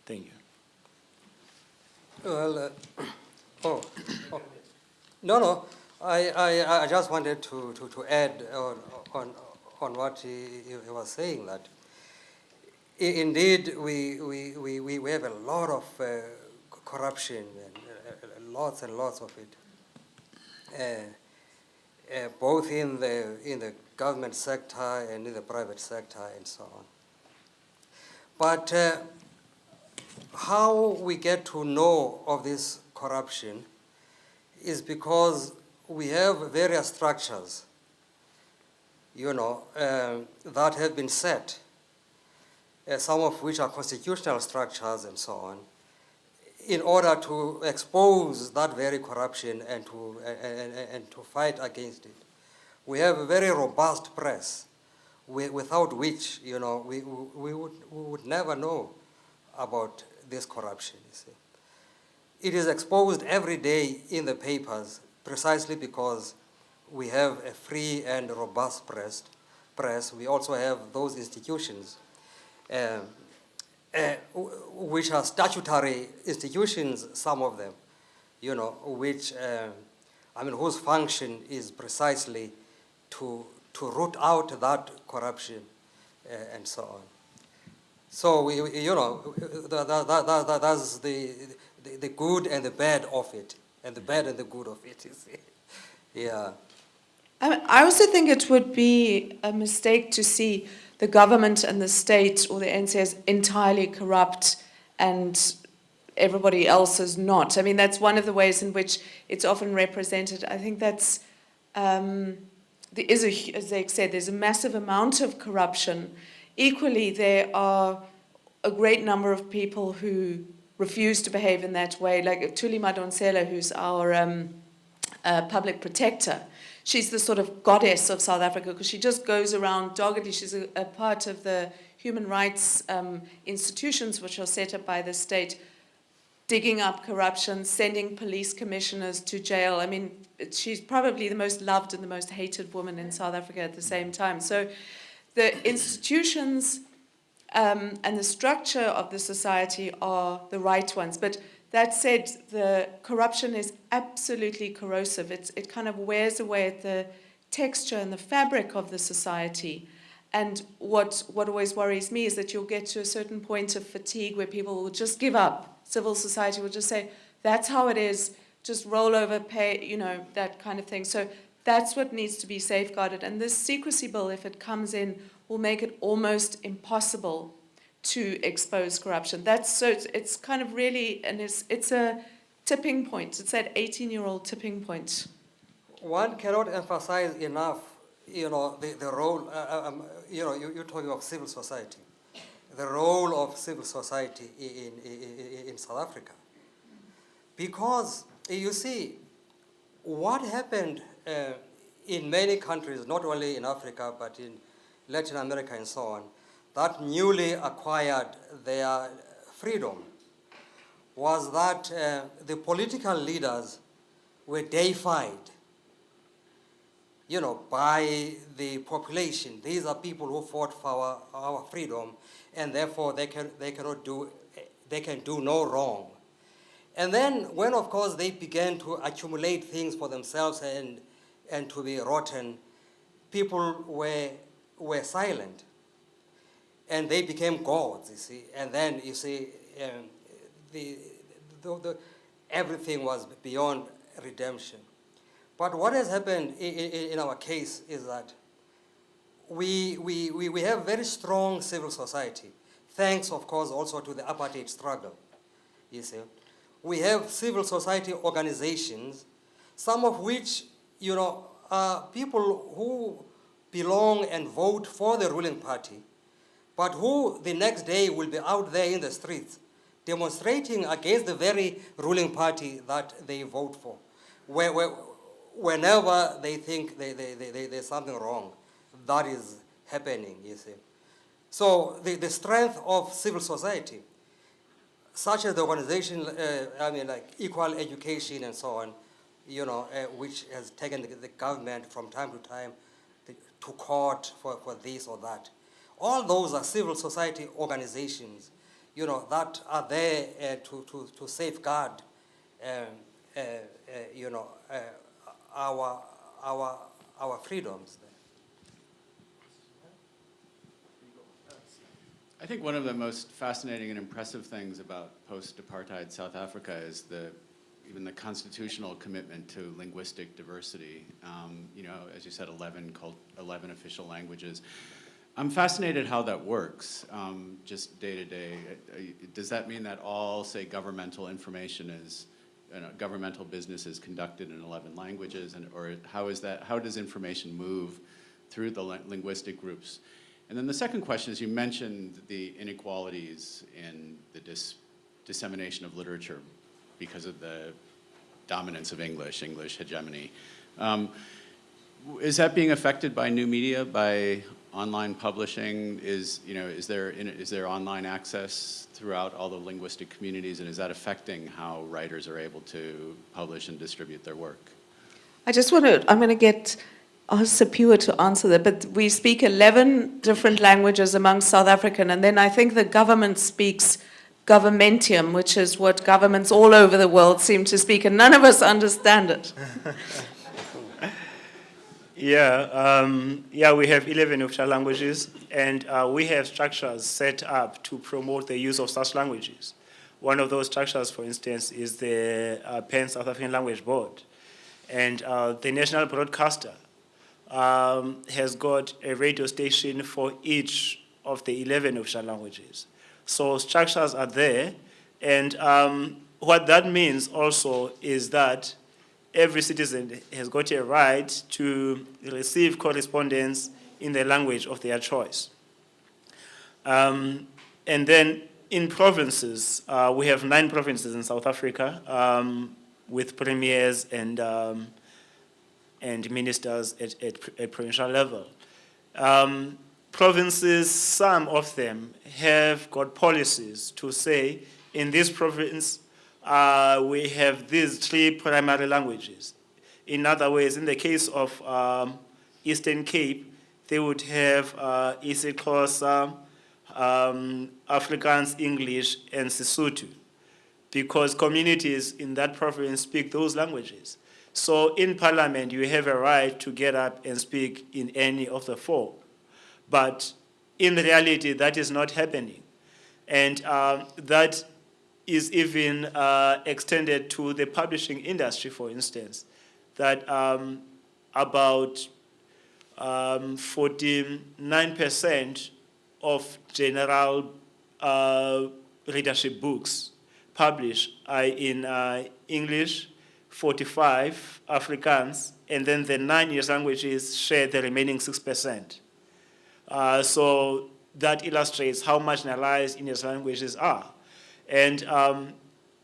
Thank you. Well, no. I just wanted to add on what he was saying, that indeed we have a lot of corruption, and lots and lots of it, both in the government sector and in the private sector and so on. But how we get to know of this corruption is because we have various structures, that have been set, some of which are constitutional structures and so on, in order to expose that very corruption and to fight against it. We have a very robust press, without which, we would never know about this corruption, you see. It is exposed every day in the papers precisely because we have a free and robust press. We also have those institutions which are statutory institutions, some of them, which, whose function is precisely to root out that corruption and so on. So, that's the good and the bad of it, and the bad and the good of it, you see. Yeah. I also think it would be a mistake to see the government and the state or the ANC as entirely corrupt and everybody else is not. I mean, that's one of the ways in which it's often represented. I think that's, there is, as they said, there's a massive amount of corruption. Equally, there are a great number of people who refuse to behave in that way, like Tuli Madonsela, who's our public protector. She's the sort of goddess of South Africa because she just goes around doggedly. She's a part of the human rights institutions which are set up by the state, digging up corruption, sending police commissioners to jail. I mean, she's probably the most loved and the most hated woman in South Africa at the same time. So the institutions and the structure of the society are the right ones. But that said, the corruption is absolutely corrosive. It kind of wears away at the texture and the fabric of the society. And what always worries me is that you'll get to a certain point of fatigue where people will just give up. Civil society will just say, that's how it is, just roll over, pay, that kind of thing. So that's what needs to be safeguarded. And this secrecy bill, if it comes in, will make it almost impossible to expose corruption. It's kind of really, and it's a tipping point. It's that 18-year-old tipping point. One cannot emphasize enough, the role, you're talking of civil society, the role of civil society in South Africa. Because, you see, what happened in many countries, not only in Africa, but in Latin America and so on, that newly acquired their freedom, was that the political leaders were deified, by the population. These are people who fought for our freedom, and therefore they can do no wrong. And then when, of course, they began to accumulate things for themselves and to be rotten, people were silent. And they became gods, you see. And then, you see, everything was beyond redemption. But what has happened in our case is that we have very strong civil society, thanks, of course, also to the apartheid struggle, you see. We have civil society organizations, some of which, are people who belong and vote for the ruling party, but who the next day will be out there in the streets demonstrating against the very ruling party that they vote for, whenever they think there's something wrong. That is happening, you see. So the strength of civil society such as the organization, I mean, like Equal Education and so on, which has taken the government from time to time to court for this or that. All those are civil society organizations, that are there to safeguard, our freedoms. I think one of the most fascinating and impressive things about post-apartheid South Africa is even the constitutional commitment to linguistic diversity. As you said, 11 official languages. I'm fascinated how that works, just day to day. Does that mean that all, say, governmental information is, governmental business is conducted in 11 languages, or how does information move through the linguistic groups? And then the second question is, you mentioned the inequalities in the dissemination of literature because of the dominance of English hegemony. Is that being affected by new media, by online publishing? Is there online access throughout all the linguistic communities, and is that affecting how writers are able to publish and distribute their work? I'm going to ask Sapua to answer that, but we speak 11 different languages amongst South African, and then I think the government speaks governmentium, which is what governments all over the world seem to speak, and none of us understand it. Yeah, we have 11 official languages, and we have structures set up to promote the use of such languages. One of those structures, for instance, is the Pan South African Language Board, and the national broadcaster has got a radio station for each of the 11 official languages. So structures are there, and what that means also is that every citizen has got a right to receive correspondence in the language of their choice. And then in provinces, we have 9 provinces in South Africa with premiers and ministers at provincial level. Provinces, some of them have got policies to say, in this province, we have these 3 primary languages. In other words, in the case of Eastern Cape, they would have isiXhosa, Afrikaans, English, and Sesotho, because communities in that province speak those languages. So in Parliament, you have a right to get up and speak in any of the 4. But in reality, that is not happening. And that is even extended to the publishing industry, for instance, that about 49% of general readership books published are in English, 45 Afrikaans, and then the 9 years languages share the remaining 6%. So that illustrates how marginalized English languages are. And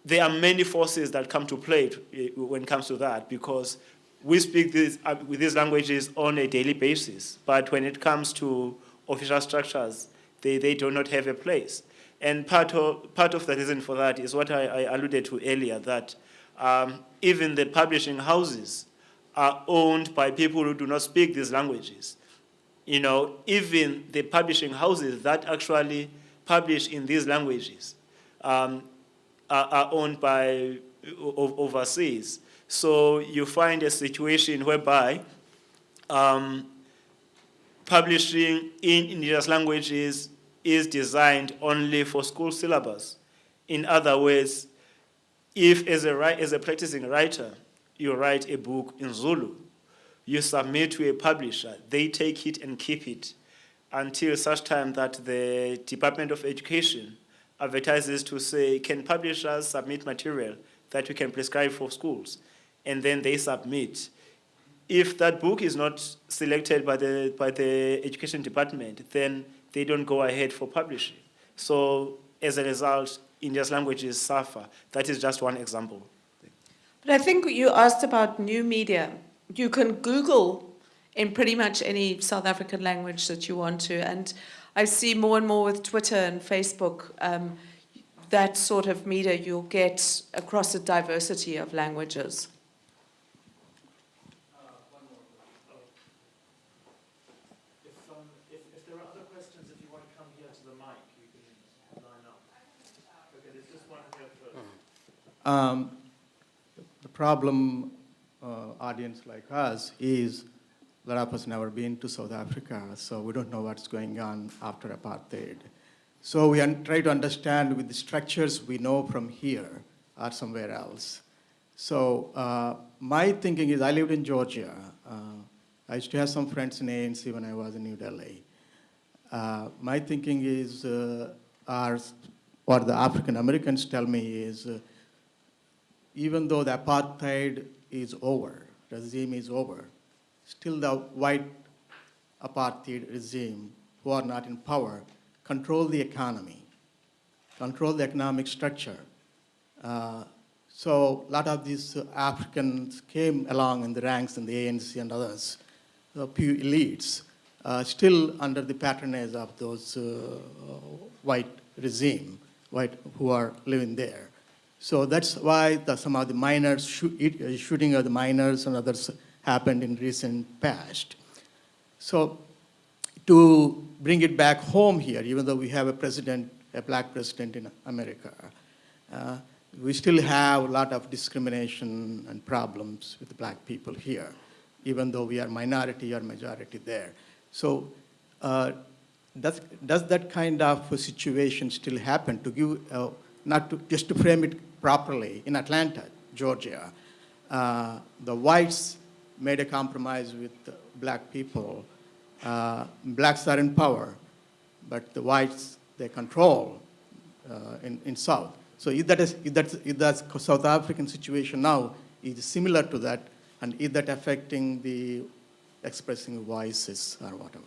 there are many forces that come to play when it comes to that, because we speak with these languages on a daily basis, but when it comes to official structures, they do not have a place. And part of the reason for that is what I alluded to earlier, that even the publishing houses are owned by people who do not speak these languages. Even the publishing houses that actually publish in these languages are owned by overseas. So you find a situation whereby publishing in indigenous languages is designed only for school syllabus. In other words, if as a practicing writer, you write a book in Zulu, you submit to a publisher, they take it and keep it until such time that the Department of Education advertises to say, can publishers submit material that we can prescribe for schools? And then they submit. If that book is not selected by the Education Department, then they don't go ahead for publishing. So as a result, India's languages suffer. That is just one example. But I think you asked about new media. You can Google in pretty much any South African language that you want to. And I see more and more with Twitter and Facebook, that sort of meter you'll get across a diversity of languages. If there are other questions, if you want to come here to the mic, you can line up. Okay, there's just one here first. The problem, audience like us, is a lot of us never been to South Africa, so we don't know what's going on after apartheid. So we try to understand with the structures we know from here or somewhere else. So my thinking is, I lived in Georgia. I used to have some friends in ANC when I was in New Delhi. My thinking is, what the African Americans tell me is, even though the apartheid is over, regime is over, still the white apartheid regime, who are not in power, control the economy, control the economic structure. So a lot of these Africans came along in the ranks in the ANC and others, a few elites, still under the patronage of those white regime, white who are living there. So that's why some of the miners, shooting of the miners and others happened in recent past. So to bring it back home here, even though we have a president, a black president in America, we still have a lot of discrimination and problems with the black people here, even though we are minority or majority there. So does that kind of a situation still happen? To give, just to frame it properly, in Atlanta, Georgia, the whites made a compromise with the black people. Blacks are in power, but the whites, they control in South. So if that South African situation now is similar to that, and is that affecting the expressing voices or whatever?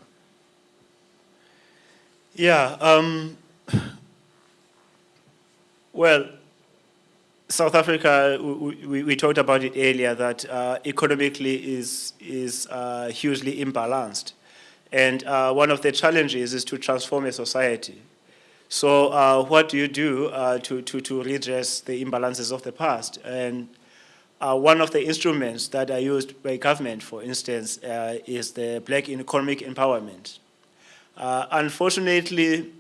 Yeah. Well, South Africa, we talked about it earlier, that economically is hugely imbalanced. And one of the challenges is to transform a society. So what do you do to redress the imbalances of the past? And one of the instruments that are used by government, for instance, is the Black Economic Empowerment. Unfortunately,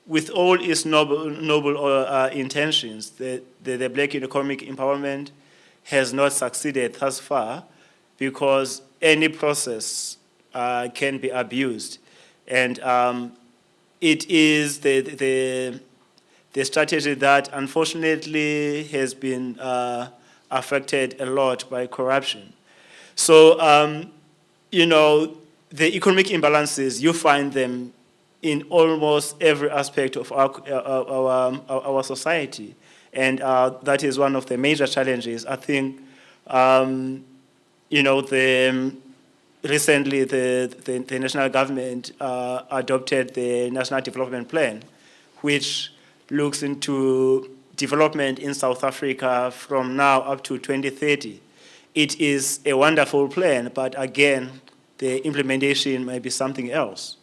with all its noble intentions, the Black Economic Empowerment has not succeeded thus far, because any process can be abused. And it is the strategy that unfortunately has been affected a lot by corruption. So, you know, the economic imbalances, you find them in almost every aspect of our society. And that is one of the major challenges. I think, you know, recently the national government adopted the National Development Plan, which looks into development in South Africa from now up to 2030. It is a wonderful plan, but again, the implementation might be something else.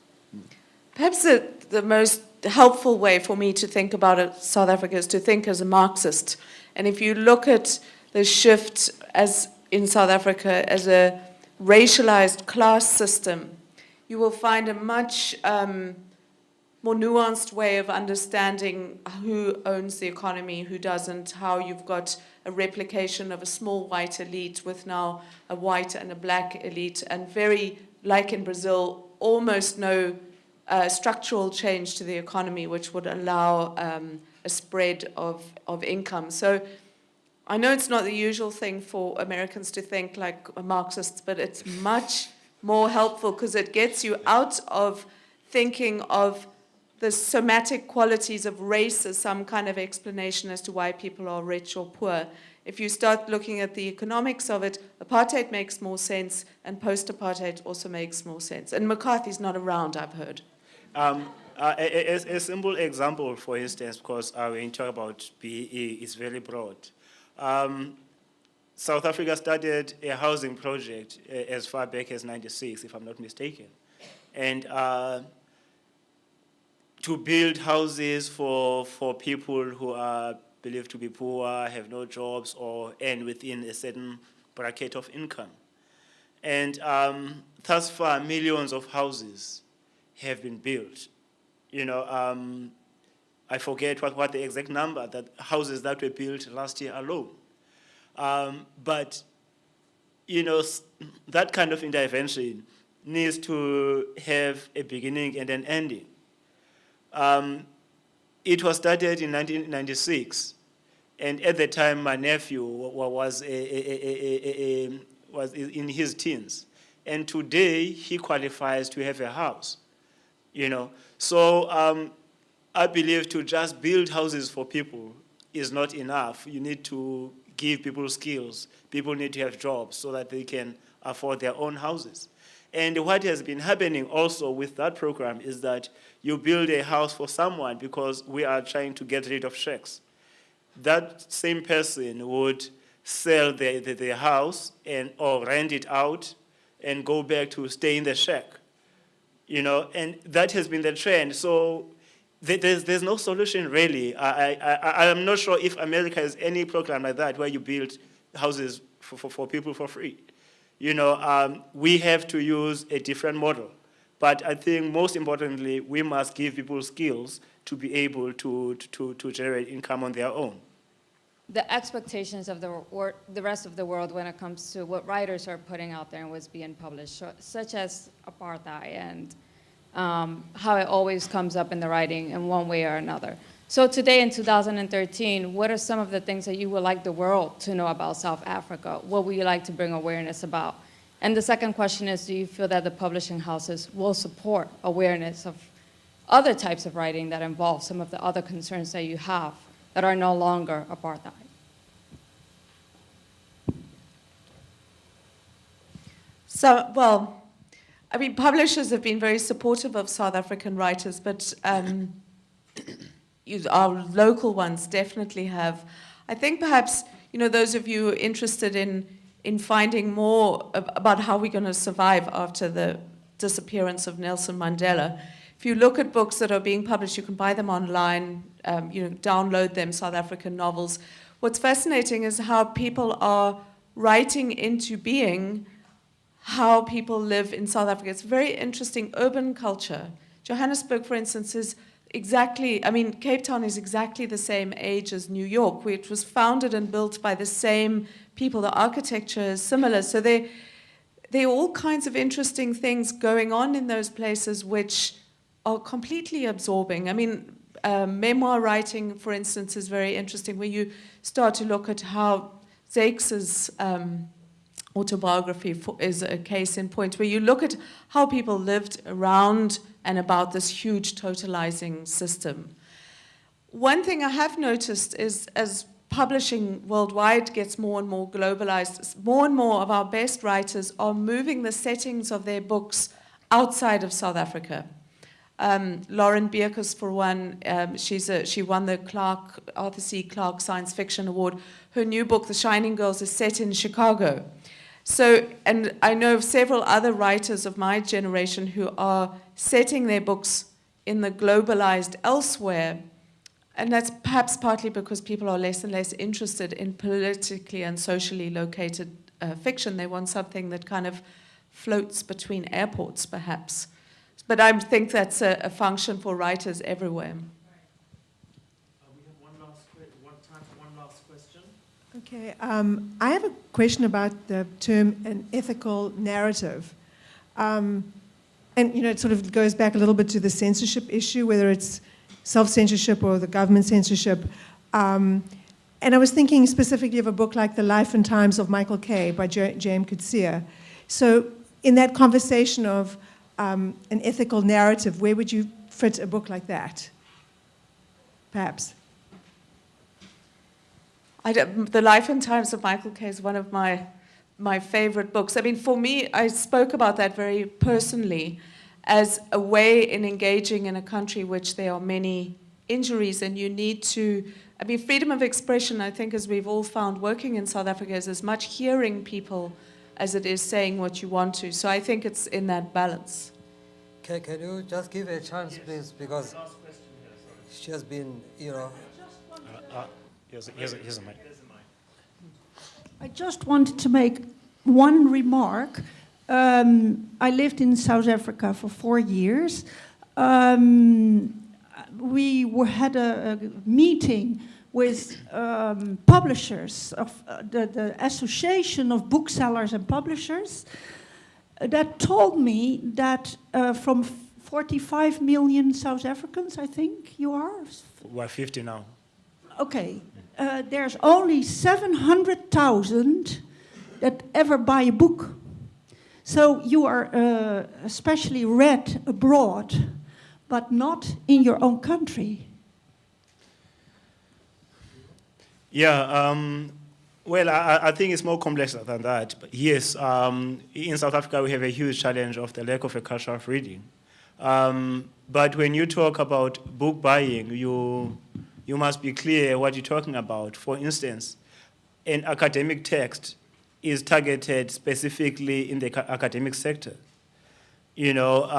Perhaps the most helpful way for me to think about it, South Africa, is to think as a Marxist. And if you look at the shift as in South Africa as a racialized class system, you will find a much more nuanced way of understanding who owns the economy, who doesn't, how you've got a replication of a small white elite with now a white and a black elite, and very, like in Brazil, almost no structural change to the economy, which would allow a spread of income. So I know it's not the usual thing for Americans to think like Marxists, but it's much more helpful because it gets you out of thinking of the somatic qualities of race as some kind of explanation as to why people are rich or poor. If you start looking at the economics of it, apartheid makes more sense, and post-apartheid also makes more sense. And McCarthy's not around, I've heard. A simple example, for instance, because when you talk about BEE, it's very broad. South Africa started a housing project as far back as '96, if I'm not mistaken. And to build houses for people who are believed to be poor, have no jobs, or earn within a certain bracket of income. And thus far, millions of houses have been built. I forget what the exact number, that houses that were built last year alone. But that kind of intervention needs to have a beginning and an ending. It was started in 1996, and at the time my nephew was in his teens, and today he qualifies to have a house. So I believe to just build houses for people is not enough. You need to give people skills. People need to have jobs so that they can afford their own houses. And what has been happening also with that program is that you build a house for someone because we are trying to get rid of shacks. That same person would sell their house or rent it out and go back to stay in the shack. And that has been the trend. So there's no solution really. I'm not sure if America has any program like that where you build houses for people for free. We have to use a different model. But I think most importantly, we must give people skills to be able to generate income on their own. The expectations of the rest of the world when it comes to what writers are putting out there and what's being published, such as apartheid and how it always comes up in the writing in one way or another. So today in 2013, what are some of the things that you would like the world to know about South Africa? What would you like to bring awareness about? And the second question is, do you feel that the publishing houses will support awareness of other types of writing that involve some of the other concerns that you have that are no longer apartheid? So, well, I mean, publishers have been very supportive of South African writers, but our local ones definitely have. I think perhaps, those of you interested in finding more about how we're going to survive after the disappearance of Nelson Mandela, if you look at books that are being published, you can buy them online, download them, South African novels. What's fascinating is how people are writing into being how people live in South Africa. It's very interesting urban culture. Johannesburg, for instance, is Cape Town is exactly the same age as New York, which was founded and built by the same people. The architecture is similar. So there are all kinds of interesting things going on in those places which are completely absorbing. I mean, memoir writing, for instance, is very interesting, where you start to look at how Zakes's autobiography is a case in point, where you look at how people lived around and about this huge totalizing system. One thing I have noticed is, as publishing worldwide gets more and more globalized, more and more of our best writers are moving the settings of their books outside of South Africa. Lauren Beekes, for one, she won the Arthur C. Clarke Science Fiction Award. Her new book, The Shining Girls, is set in Chicago. So, and I know of several other writers of my generation who are setting their books in the globalized elsewhere, and that's perhaps partly because people are less and less interested in politically and socially located fiction. They want something that kind of floats between airports, perhaps. But I think that's a function for writers everywhere. We have time for one last question. Okay, I have a question about the term an ethical narrative. And, it sort of goes back a little bit to the censorship issue, whether it's self-censorship or the government censorship. And I was thinking specifically of a book like The Life and Times of Michael Kay by J.M. Coetzee. So in that conversation of an ethical narrative, where would you fit a book like that, perhaps? The Life and Times of Michael Kay is one of my favorite books. I mean, for me, I spoke about that very personally as a way in engaging in a country which there are many injuries, and you need to, freedom of expression, I think, as we've all found working in South Africa, is as much hearing people as it is saying what you want to. So I think it's in that balance. Can you just give a chance, please? Because Last question. She has been, you know. Here's a mic. I just wanted to make one remark. I lived in South Africa for 4 years. Had a meeting with publishers of the Association of Booksellers and Publishers that told me that from 45 million South Africans, I think you are. We're 50 now. Okay, there's only 700,000 that ever buy a book. So you are especially read abroad, but not in your own country. Yeah, well, I think it's more complex than that. But yes, in South Africa, we have a huge challenge of the lack of a culture of reading. But when you talk about book buying, you must be clear what you're talking about. For instance, an academic text is targeted specifically in the academic sector. You know,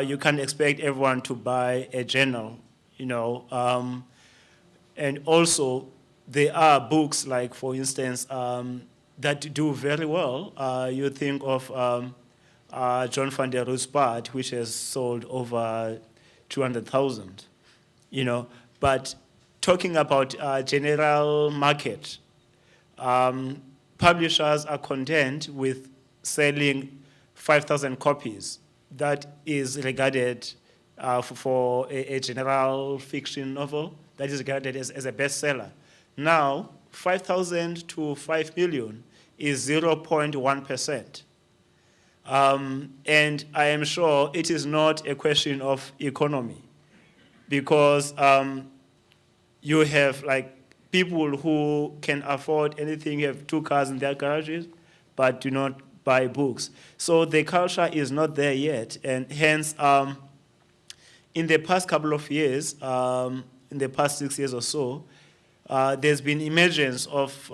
you can't expect everyone to buy a journal, you know. And also, there are books like, for instance, that do very well. You think of John van der Roospaard, which has sold over 200,000, you know. But talking about general market, publishers are content with selling 5,000 copies. That is regarded for a general fiction novel, that is regarded as a bestseller. Now, 5,000 to 5 million is 0.1%. And I am sure it is not a question of economy, because you have like people who can afford anything, have 2 cars in their garages, but do not buy books. So the culture is not there yet, and hence, in the past couple of years, in the past 6 years or so, there's been emergence of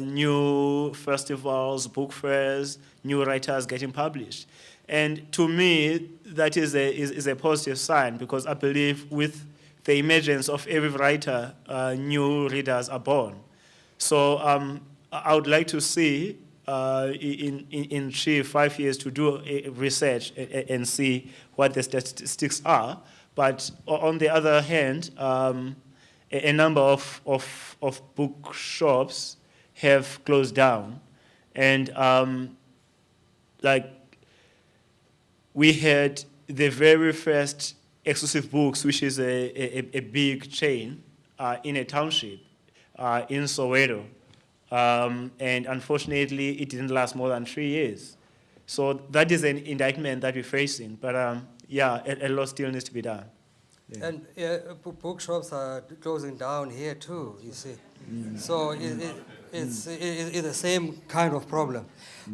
new festivals, book fairs, new writers getting published. And to me, that is a positive sign, because I believe with the emergence of every writer, new readers are born. So I would like to see in 3-5 years to do research and see what the statistics are. But on the other hand, a number of bookshops have closed down. And like we had the very first Exclusive Books, which is a big chain in a township in Soweto. And unfortunately, it didn't last more than 3 years. So that is an indictment that we're facing. But yeah, a lot still needs to be done. Yeah. And bookshops are closing down here too, you see. So it's the same kind of problem.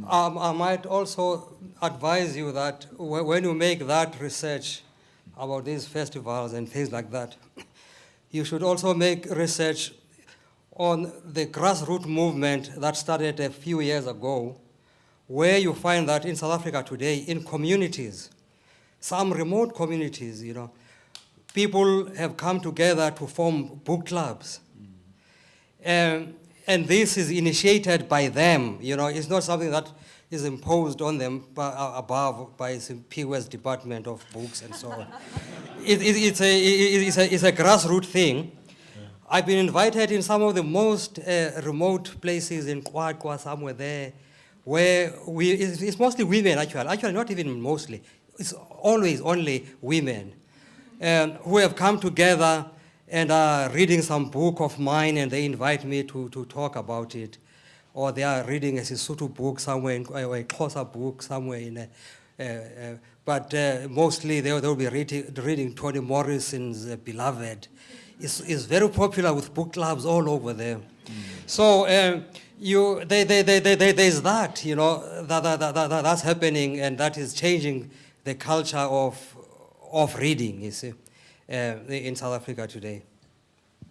I might also advise you that when you make that research about these festivals and things like that, you should also make research on the grassroots movement that started a few years ago, where you find that in South Africa today, in communities, some remote communities, you know, people have come together to form book clubs. And this is initiated by them, you know, it's not something that is imposed on them above by the PWS Department of Books and so on. It's a grassroots thing. I've been invited in some of the most remote places in Kwakwa, somewhere there, where it's mostly women, actually not even mostly, it's always only women who have come together and are reading some book of mine, and they invite me to talk about it. Or they are reading a Sesotho book somewhere, or a Xhosa book somewhere in but mostly they will be reading Toni Morrison's Beloved. It's very popular with book clubs all over there. So there's that, you know, that's happening, and that is changing the culture of reading, you see, in South Africa today.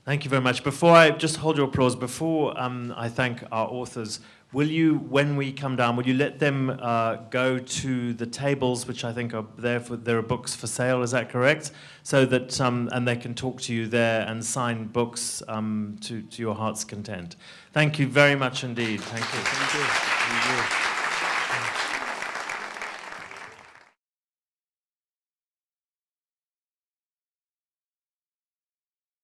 Thank you very much. Before I just hold your applause, before I thank our authors, will you, when we come down, will you let them go to the tables, which I think are there there are books for sale, is that correct? So that, and they can talk to you there and sign books to your heart's content. Thank you very much indeed. Thank you. Thank you.